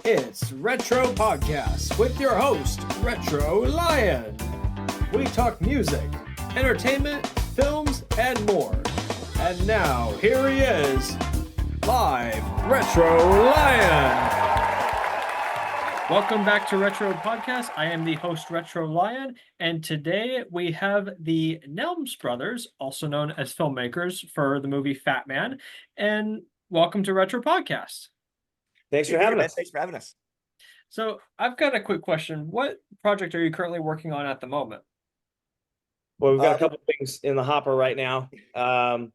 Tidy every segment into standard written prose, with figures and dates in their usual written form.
It's Retro Podcast with your host, Retro Lion. We talk music, entertainment, films, and more. And now, here he is, live, Retro Lion. Welcome back to Retro Podcast. I am the host, Retro Lion, and today we have the Nelms Brothers, also known as filmmakers for the movie Fatman. And welcome to Retro Podcast. Thanks for having us. Thanks for having us. So I've got a quick question. What project are you currently working on at the moment? Well, we've got a couple of things in the hopper right now. A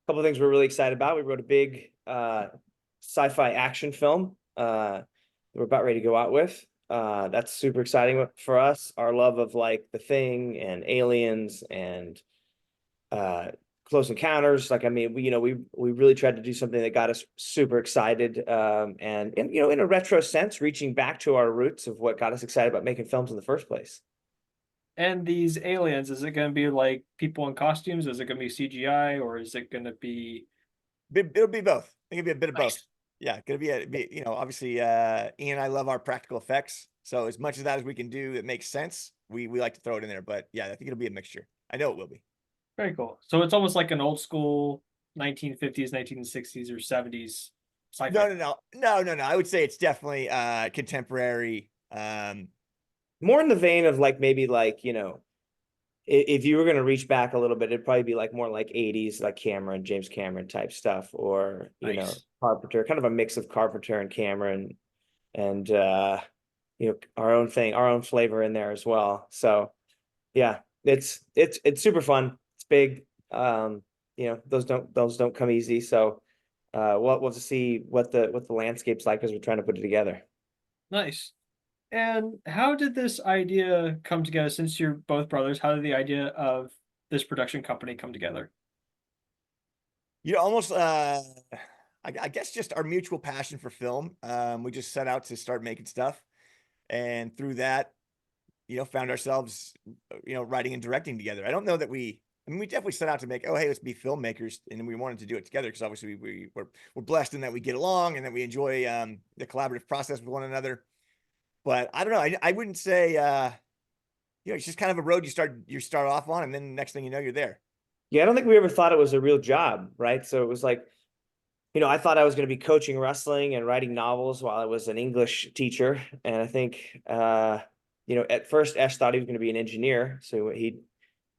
couple of things we're really excited about. We wrote a big sci-fi action film that we're about ready to go out with. That's super exciting for us. Our love of like The Thing and Aliens and Close Encounters. Like, I mean, we really tried to do something that got us super excited, and in a retro sense, reaching back to our roots of what got us excited about making films in the first place. And these aliens, is it going to be like people in costumes? Is it going to be CGI, or is it going to be? It'll be both. I think it'll be a bit of Nice. both. Yeah, gonna be obviously, Ian and I love our practical effects. So as much of that as we can do that makes sense, we like to throw it in there. But yeah, I think it'll be a mixture. I know it will be. Very cool. So it's almost like an old school 1950s, 1960s, or 70s sci-fi. No. I would say it's definitely contemporary. More in the vein of like maybe like, if you were going to reach back a little bit, it'd probably be like more like 80s, like James Cameron type stuff, or Nice. Carpenter, kind of a mix of Carpenter and Cameron, and our own thing, our own flavor in there as well. So yeah, it's super fun. It's big. Those don't come easy. So we'll just see what the landscape's like as we're trying to put it together. Nice. And how did this idea come together? Since you're both brothers, how did the idea of this production company come together? Almost I guess just our mutual passion for film. We just set out to start making stuff, and through that, found ourselves, writing and directing together. I don't know that we definitely set out to make, oh, hey, let's be filmmakers. And we wanted to do it together because obviously we're blessed in that we get along and that we enjoy the collaborative process with one another. But I don't know. I wouldn't say, it's just kind of a road you start off on, and then next thing you know, you're there. Yeah, I don't think we ever thought it was a real job, right? So it was like, I thought I was going to be coaching wrestling and writing novels while I was an English teacher. And I think, at first Esh thought he was going to be an engineer. So he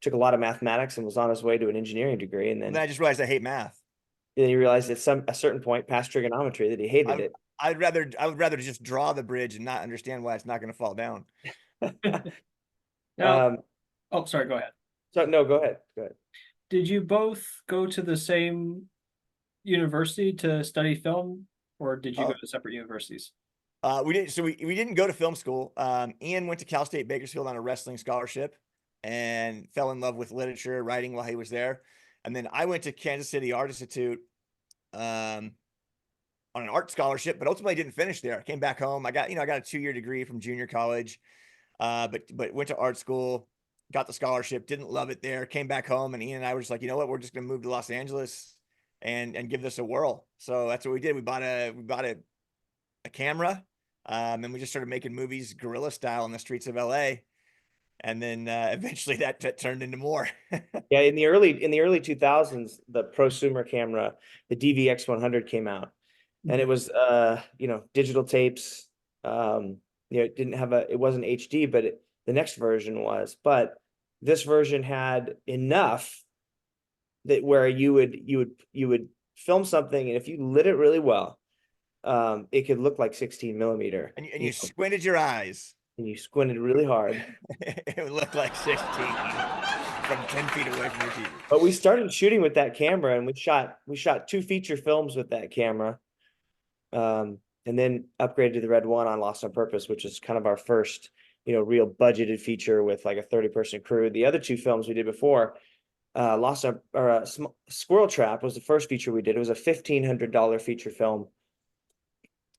took a lot of mathematics and was on his way to an engineering degree. And then I just realized I hate math. And then you realized at a certain point past trigonometry that he hated it. I would rather just draw the bridge and not understand why it's not going to fall down. Now, sorry, go ahead. So no, go ahead. Did you both go to the same university to study film, or did you go to separate universities? We didn't. So we didn't go to film school. Ian went to Cal State Bakersfield on a wrestling scholarship and fell in love with literature, writing while he was there. And then I went to Kansas City Art Institute on an art scholarship, but ultimately didn't finish there. I came back home. I got a 2-year degree from junior college, but went to art school, got the scholarship, didn't love it there, came back home, and Ian and I were just like, you know what, we're just going to move to Los Angeles and give this a whirl. So that's what we did. We bought a camera, and we just started making movies guerrilla style in the streets of LA. And then eventually that turned into more. Yeah, in the early 2000s, the prosumer camera, the DVX100 came out, and it was digital tapes. It wasn't HD, but the next version was. But this version had enough that where you would film something, and if you lit it really well, it could look like 16 millimeter. And you squinted your eyes. And you squinted really hard. It would look like 16 from 10 feet away from your TV. But we started shooting with that camera, and we shot 2 feature films with that camera, and then upgraded to the Red One on Lost on Purpose, which is kind of our first, real budgeted feature with like a 30-person crew. The other 2 films we did before, Squirrel Trap was the first feature we did. It was a $1,500 feature film.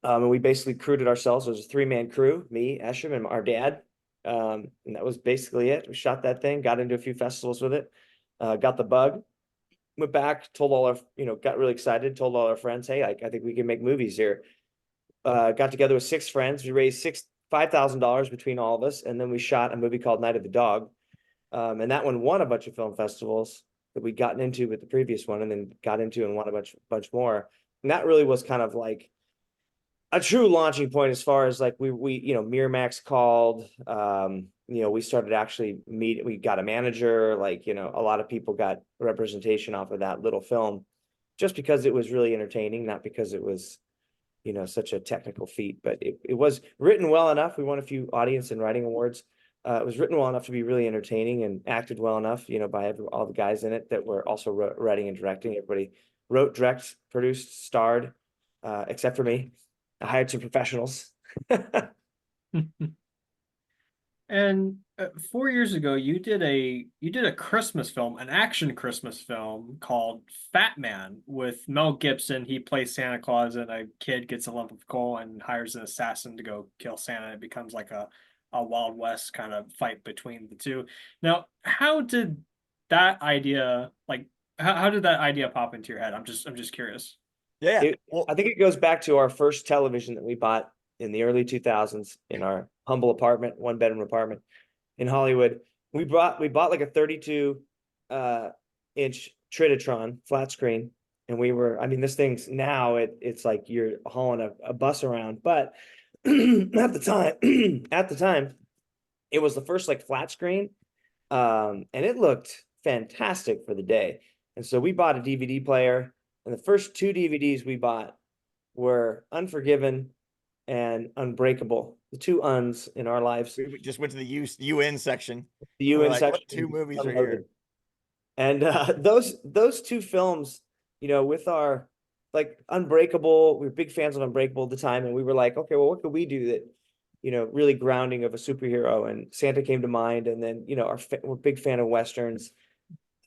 And we basically crewed it ourselves. It was a 3-man crew, me, Eshom, and our dad. And that was basically it. We shot that thing, got into a few festivals with it, got the bug, went back, told all our, got really excited, told all our friends, hey, I think we can make movies here. got together with 6 friends. We raised $5,000 between all of us, and then we shot a movie called Night of the Dog. And that one won a bunch of film festivals that we'd gotten into with the previous one, and then got into and won a bunch more. And that really was kind of like a true launching point as far as like we Miramax called. We started actually we got a manager, like, a lot of people got representation off of that little film just because it was really entertaining, not because it was, such a technical feat, but it was written well enough. We won a few audience and writing awards. It was written well enough to be really entertaining and acted well enough, by all the guys in it that were also writing and directing. Everybody wrote, direct, produced, starred, except for me. I hired some professionals. And 4 years ago, you did a Christmas film, an action Christmas film called Fatman with Mel Gibson. He plays Santa Claus, and a kid gets a lump of coal and hires an assassin to go kill Santa. It becomes like a Wild West kind of fight between the two. Now, how did that idea how did that idea pop into your head? I'm just curious. Yeah. Well, I think it goes back to our first television that we bought in the early 2000s in our humble apartment, 1-bedroom apartment in Hollywood. We bought like a 32 inch Trinitron flat screen, and this thing's now it's like you're hauling a bus around, but at the time it was the first like flat screen, and it looked fantastic for the day. And so we bought a DVD player, and the first 2 DVDs we bought were Unforgiven and Unbreakable, the 2 uns in our lives. We just went to the UN section. The UN section. What 2 movies are here? And those 2 films, with our like Unbreakable, we were big fans of Unbreakable at the time, and we were like, okay, well, what could we do that, really grounding of a superhero? And Santa came to mind, and then we're a big fan of Westerns.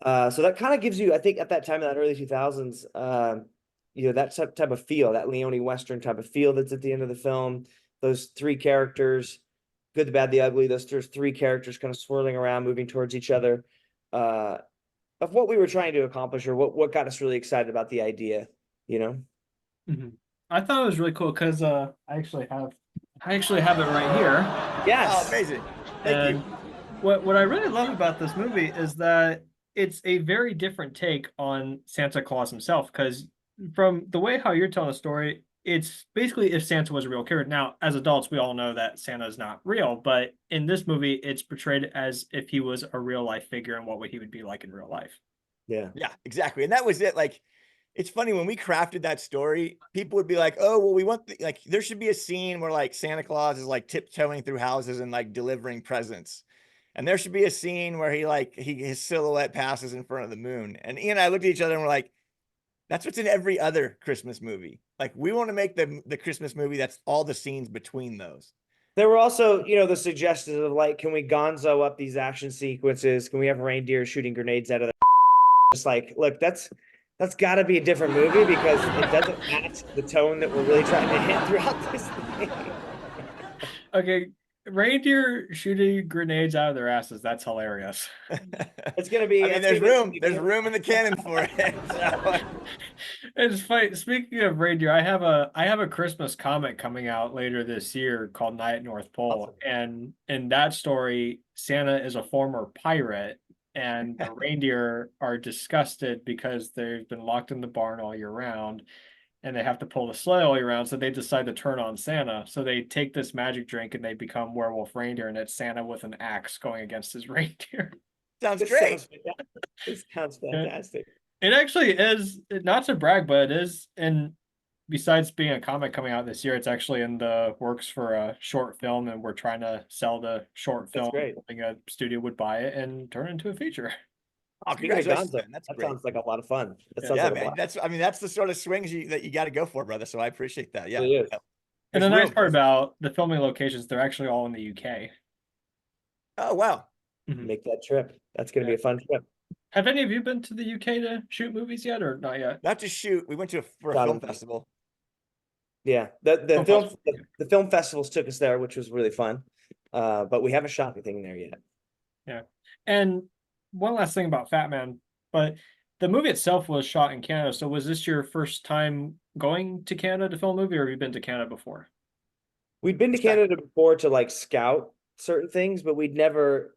So that kind of gives you, I think, at that time in that early 2000s, that type of feel, that Leone Western type of feel that's at the end of the film. Those 3 characters, good, the bad, the ugly. There's 3 characters kind of swirling around, moving towards each other. Of what we were trying to accomplish, or what got us really excited about the idea, Mm-hmm. I thought it was really cool because I actually have it right here. Yes. Oh, amazing. Thank you. What I really love about this movie is that it's a very different take on Santa Claus himself, because from the way how you're telling the story, it's basically if Santa was a real character. Now, as adults, we all know that Santa is not real, but in this movie, it's portrayed as if he was a real life figure and what he would be like in real life. Yeah, exactly. And that was it. Like, it's funny when we crafted that story, people would be like, oh, well, we want there should be a scene where like Santa Claus is like tiptoeing through houses and like delivering presents. And there should be a scene where his silhouette passes in front of the moon. And Ian and I looked at each other and we're like, that's what's in every other Christmas movie. Like, we want to make the Christmas movie that's all the scenes between those. There were also, the suggestions of like, can we gonzo up these action sequences? Can we have reindeer shooting grenades out of the just like, look, that's got to be a different movie because it doesn't match the tone that we're really trying to hit throughout this thing. Okay, reindeer shooting grenades out of their asses. That's hilarious. It's gonna be. There's room in the cannon for it. So. It's funny. Speaking of reindeer, I have a Christmas comic coming out later this year called Night at North Pole, Awesome. and in that story, Santa is a former pirate, and the reindeer are disgusted because they've been locked in the barn all year round. And they have to pull the sleigh all year round, so they decide to turn on Santa. So they take this magic drink and they become werewolf reindeer, and it's Santa with an axe going against his reindeer. Sounds great. It sounds fantastic. It actually is, not to brag, but it is, and besides being a comic coming out this year, it's actually in the works for a short film, and we're trying to sell the short film. Hoping a studio would buy it and turn it into a feature. Oh, congratulations, man. That sounds like a lot of fun. Man. That's the sort of swings that you got to go for, brother. So I appreciate that. Yeah. It is. And the nice part about the filming locations, they're actually all in the UK. Oh, wow. Make that trip. That's going to be a fun trip. Have any of you been to the UK to shoot movies yet, or not yet? Not to shoot. We went for a film festival. Yeah. The film festivals took us there, which was really fun. But we haven't shot anything there yet. Yeah. And one last thing about Fatman, but the movie itself was shot in Canada. So was this your first time going to Canada to film a movie, or have you been to Canada before? We'd been to Canada before to like scout certain things, but we'd never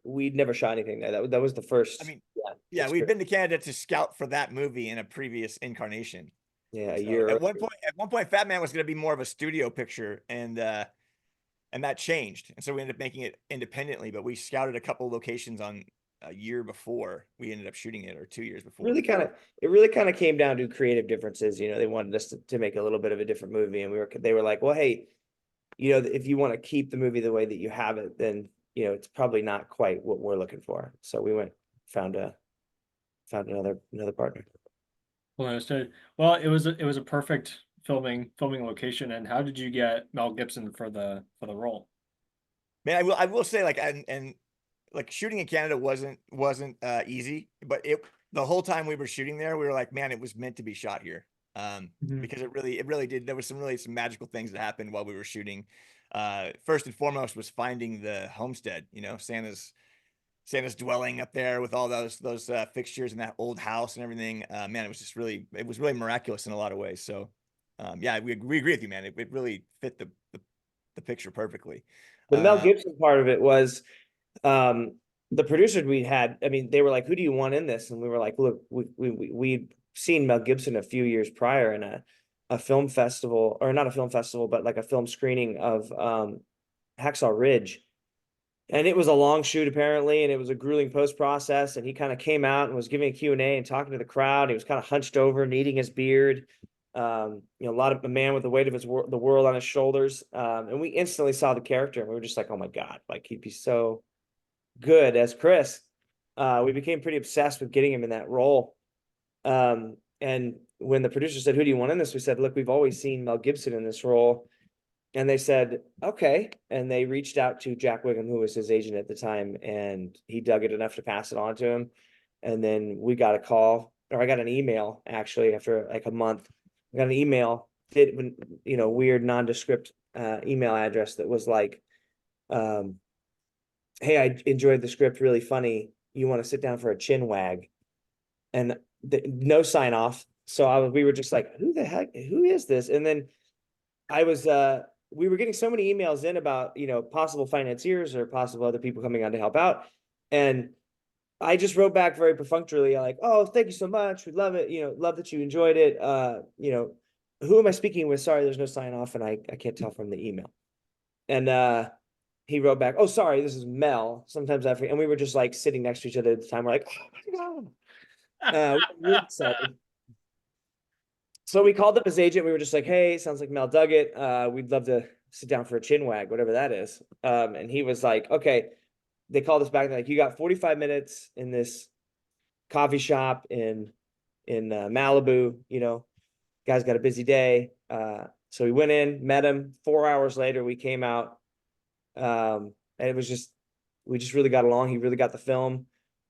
shot anything there. That was the first. I mean, yeah, yeah, we'd been to Canada to scout for that movie in a previous incarnation. yeah, a So year. at one point, Fatman was going to be more of a studio picture, and that changed, and so we ended up making it independently. But we scouted a couple locations on a year before we ended up shooting it, or 2 years before. It really kind of came down to creative differences. You know, they wanted us to make a little bit of a different movie, and they were like, well, hey, you know, if you want to keep the movie the way that you have it, then, you know, it's probably not quite what we're looking for. So we found another partner. Well, understood. Well, it was a perfect filming location. And how did you get Mel Gibson for the role? Man, I will say, like, and like, shooting in Canada wasn't easy, but the whole time we were shooting there, we were like, man, it was meant to be shot here. Because it really did. There was some magical things that happened while we were shooting. First and foremost was finding the homestead, you know, Santa's dwelling up there with all those fixtures and that old house and everything. Man, it was really miraculous in a lot of ways. So, yeah, we agree with you, man. It really fit the picture perfectly. The Mel Gibson part of it was, the producers we had. I mean, they were like, "Who do you want in this?" And we were like, "Look, we'd seen Mel Gibson a few years prior in a film festival, or not a film festival, but like a film screening of Hacksaw Ridge." And it was a long shoot apparently, and it was a grueling post process. And he kind of came out and was giving a Q&A and talking to the crowd. He was kind of hunched over, kneading his beard. You know, a man with the weight of the world on his shoulders. And we instantly saw the character, and we were just like, oh my God, like he'd be so good as Chris. We became pretty obsessed with getting him in that role. And when the producer said, "Who do you want in this?" we said, "Look, we've always seen Mel Gibson in this role." And they said, okay. And they reached out to Jack Wiggum, who was his agent at the time, and he dug it enough to pass it on to him. And then we got a call, or I got an email actually after like a month. I got an email, weird nondescript email address that was like, "Hey, I enjoyed the script, really funny. You want to sit down for a chin wag?" And no sign off. So we were just like, who the heck? Who is this? And then we were getting so many emails in about, you know, possible financiers or possible other people coming on to help out. And I just wrote back very perfunctorily, like, "Oh, thank you so much. We love it. You know, love that you enjoyed it. You know, who am I speaking with? Sorry, there's no sign off, and I can't tell from the email." And he wrote back, "Oh, sorry, this is Mel. Sometimes I forget." And we were just like sitting next to each other at the time. We're like, "Oh my God." We were really excited. So we called up his agent. We were just like, "Hey, sounds like Mel dug it. We'd love to sit down for a chin wag, whatever that is." And he was like, "Okay." They called us back. And they're like, "You got 45 minutes in this coffee shop in Malibu. You know, guy's got a busy day." So we went in, met him. 4 hours later, we came out. And we just really got along. He really got the film.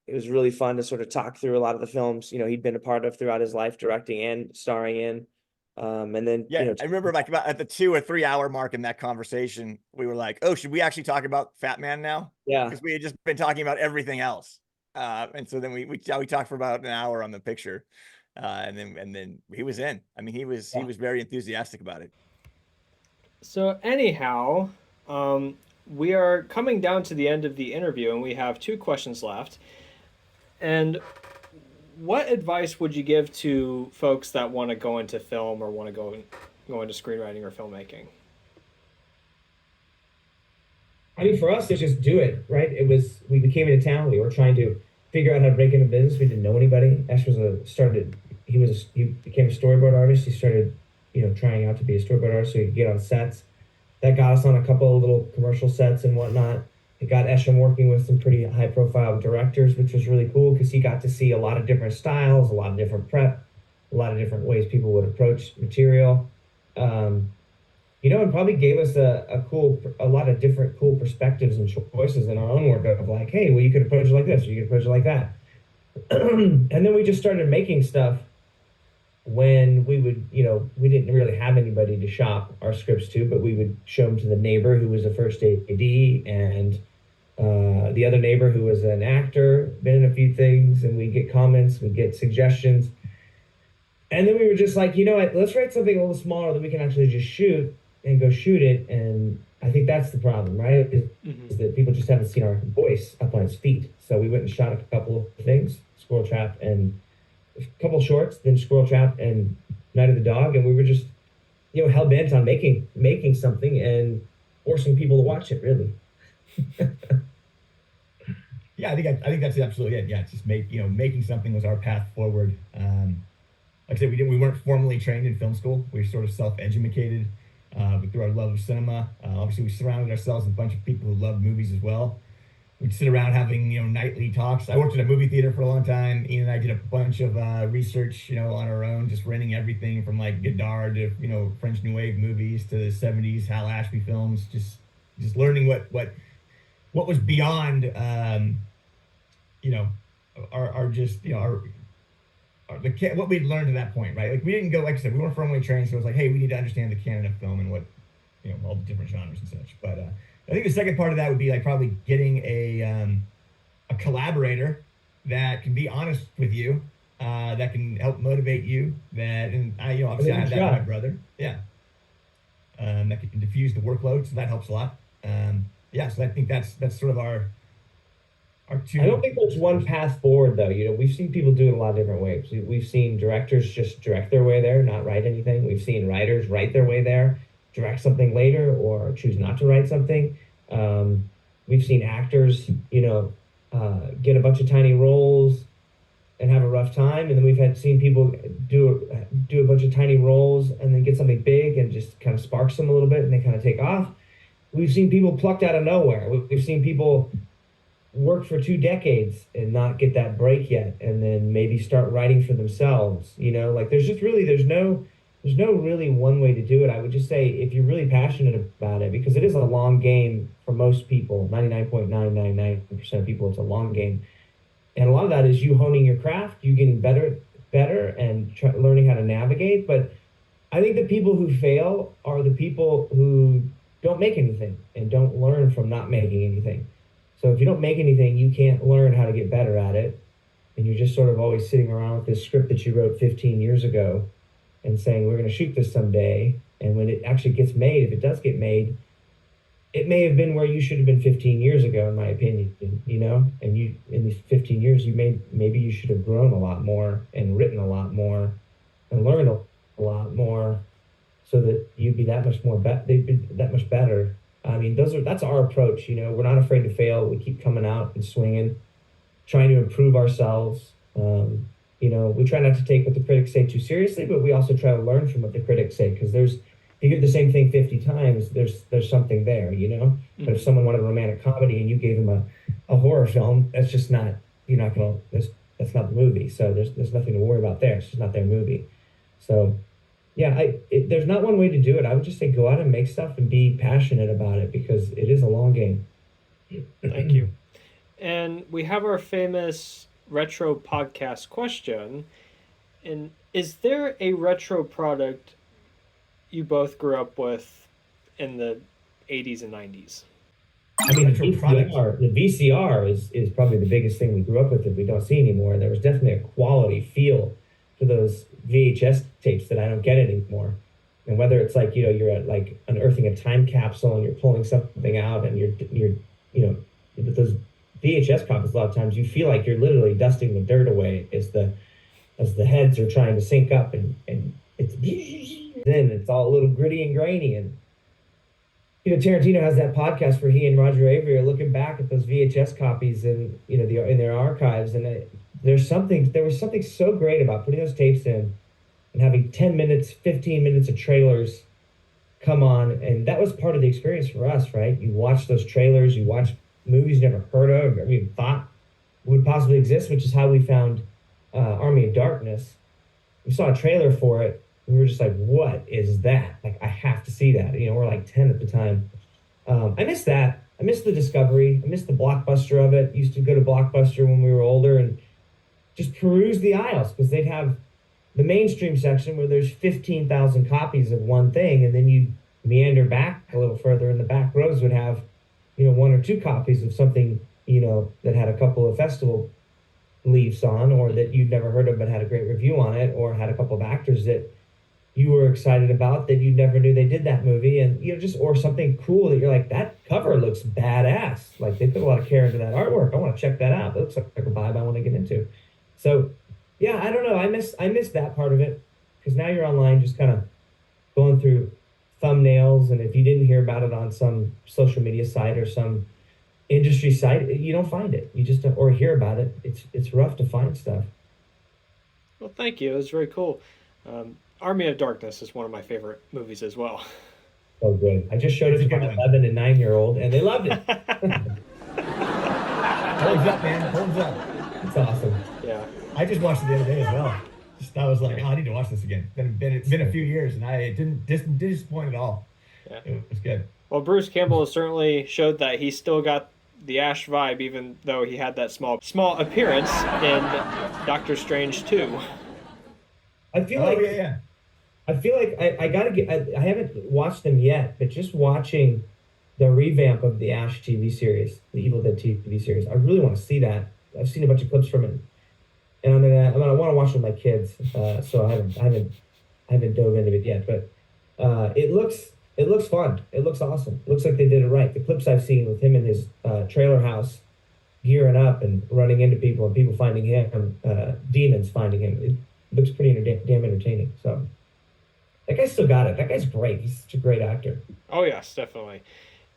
It was really fun to sort of talk through a lot of the films, you know, he'd been a part of throughout his life, directing and starring in. And then, Yeah, you know, I remember, like, about at the 2 or 3 hour mark in that conversation, we were like, "Oh, should we actually talk about Fatman now?" yeah, Because we had just been talking about everything else. And so then we talked for about an hour on the picture, and then he was in. I mean, he was very enthusiastic about it. So anyhow, we are coming down to the end of the interview, and we have two questions left. And what advice would you give to folks that want to go into film or want to go into screenwriting or filmmaking? I mean, for us, it's just do it, right? We became into town. We were trying to figure out how to break into business. We didn't know anybody. Ash he became a storyboard artist. He started, trying out to be a storyboard artist so he could get on sets. That got us on a couple of little commercial sets and whatnot. It got Eshom working with some pretty high profile directors, which was really cool because he got to see a lot of different styles, a lot of different prep, a lot of different ways people would approach material. And probably gave us a lot of different cool perspectives and choices in our own work of like, hey, well, you could approach it like this, or you could approach it like that. And then we just started making stuff when we didn't really have anybody to shop our scripts to, but we would show them to the neighbor who was the first AD, and the other neighbor who was an actor, been in a few things, and we get comments, we get suggestions. And then we were just like, you know what, let's write something a little smaller that we can actually just shoot and go shoot it. And I think that's the problem, right? Is that people just haven't seen our voice up on its feet. So we went and shot a couple of things, Squirrel Trap and a couple shorts, then Squirrel Trap and Night of the Dog. And we were just, you know, hell bent on making something and forcing people to watch it, really. Yeah, I think that's absolutely it. Yeah, it's just making something was our path forward. Like I said, we weren't formally trained in film school. We were sort of self-educated through our love of cinema. Obviously, we surrounded ourselves with a bunch of people who loved movies as well. We'd sit around having nightly talks. I worked at a movie theater for a long time. Ian and I did a bunch of research, on our own, just renting everything from like Godard to French New Wave movies to the '70s Hal Ashby films. Just learning what was beyond what we'd learned to that point, right? Like we didn't go, like I said, we weren't formally trained, so it was like, hey, we need to understand the canon of film and what all the different genres and such. But I think the second part of that would be like probably getting a collaborator that can be honest with you, that can help motivate you. And obviously I have that with my brother, yeah. That can diffuse the workload, so that helps a lot. So I think that's sort of our two. I don't think there's one path forward, though. We've seen people do it a lot of different ways. We've seen directors just direct their way there, not write anything. We've seen writers write their way there, direct something later, or choose not to write something. We've seen actors, get a bunch of tiny roles and have a rough time, and then we've seen people do a bunch of tiny roles and then get something big and just kind of sparks them a little bit and they kind of take off. We've seen people plucked out of nowhere. We've seen people work for 2 decades and not get that break yet, and then maybe start writing for themselves. There's no really one way to do it. I would just say if you're really passionate about it, because it is a long game for most people, 99.999% of people, it's a long game. And a lot of that is you honing your craft, you getting better and learning how to navigate. But I think the people who fail are the people who don't make anything and don't learn from not making anything. So if you don't make anything, you can't learn how to get better at it. And you're just sort of always sitting around with this script that you wrote 15 years ago and saying, we're going to shoot this someday. And when it actually gets made, if it does get made, it may have been where you should have been 15 years ago, in my opinion, and you, in these 15 years, maybe you should have grown a lot more and written a lot more and learned a lot more so that you'd be that much more, they'd be that much better. I mean, that's our approach. We're not afraid to fail. We keep coming out and swinging, trying to improve ourselves. We try not to take what the critics say too seriously, but we also try to learn from what the critics say, because if you hear the same thing 50 times, there's something there, Mm-hmm. But if someone wanted a romantic comedy and you gave them a horror film, that's just not, that's not the movie. So there's nothing to worry about there. It's just not their movie. So yeah, there's not one way to do it. I would just say go out and make stuff and be passionate about it, because it is a long game. Thank you. And we have our famous retro podcast question. And is there a retro product you both grew up with in the 80s and 90s? I mean, the VCR is probably the biggest thing we grew up with that we don't see anymore. There was definitely a quality feel to those VHS tapes that I don't get anymore. And whether it's like, you're at like unearthing a time capsule and you're pulling something out and you're with those VHS copies, a lot of times you feel like you're literally dusting the dirt away as the heads are trying to sync up, and it's then it's all a little gritty and grainy. And Tarantino has that podcast where he and Roger Avery are looking back at those VHS copies and in their archives, and there was something so great about putting those tapes in and having 10 minutes, 15 minutes of trailers come on. And that was part of the experience for us, right? You watch those trailers, you watch movies you never heard of, or even thought would possibly exist, which is how we found Army of Darkness. We saw a trailer for it. We were just like, what is that? Like, I have to see that. We're like 10 at the time. I miss that. I miss the discovery. I miss the Blockbuster of it. Used to go to Blockbuster when we were older and just peruse the aisles, because they'd have the mainstream section where there's 15,000 copies of one thing, and then you meander back a little further, and the back rows would have one or two copies of something, that had a couple of festival leaves on, or that you'd never heard of but had a great review on it, or had a couple of actors that you were excited about that you never knew they did that movie, and or something cool that you're like, that cover looks badass. Like, they put a lot of care into that artwork. I want to check that out. That looks like a vibe I want to get into. So yeah, I don't know. I miss that part of it, because now you're online just kind of going through thumbnails, and if you didn't hear about it on some social media site or some industry site, you don't find it. You just or hear about it. It's rough to find stuff. Well, thank you. It was very cool. Army of Darkness is one of my favorite movies as well. Oh, good. I just showed it to my 11 and 9-year-old, and they loved it. Holds up, man. Holds up. It's awesome. Yeah. I just watched it the other day as well. I was like, I need to watch this again. It's been a few years, and it didn't disappoint at all. Yeah. It was good. Well, Bruce Campbell has certainly showed that he still got the Ash vibe, even though he had that small appearance in Doctor Strange 2. I feel like I feel like I gotta get. I haven't watched them yet, but just watching the revamp of the Ash TV series, the Evil Dead TV series, I really want to see that. I've seen a bunch of clips from it, and I'm gonna want to watch it with my kids. So I haven't dove into it yet, but it looks fun. It looks awesome. It looks like they did it right. The clips I've seen with him in his trailer house, gearing up and running into people, and people finding him, demons finding him. It looks pretty damn entertaining. So that guy's still got it. That guy's great. He's such a great actor. Oh, yes, definitely.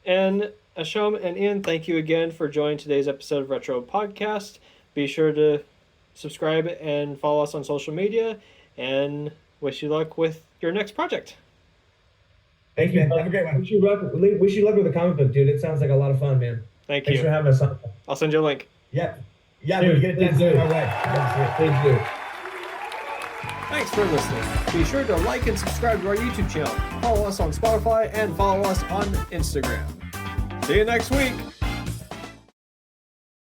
And Eshom and Ian, thank you again for joining today's episode of Retro Podcast. Be sure to subscribe and follow us on social media, and wish you luck with your next project. Thanks, man. Have a great one. Wish you luck with the comic book, dude. It sounds like a lot of fun, man. Thanks for having us on. I'll send you a link. Yeah, Dude, when you get it done, send it our way. Please do. Thanks for listening. Be sure to like and subscribe to our YouTube channel. Follow us on Spotify and follow us on Instagram. See you next week.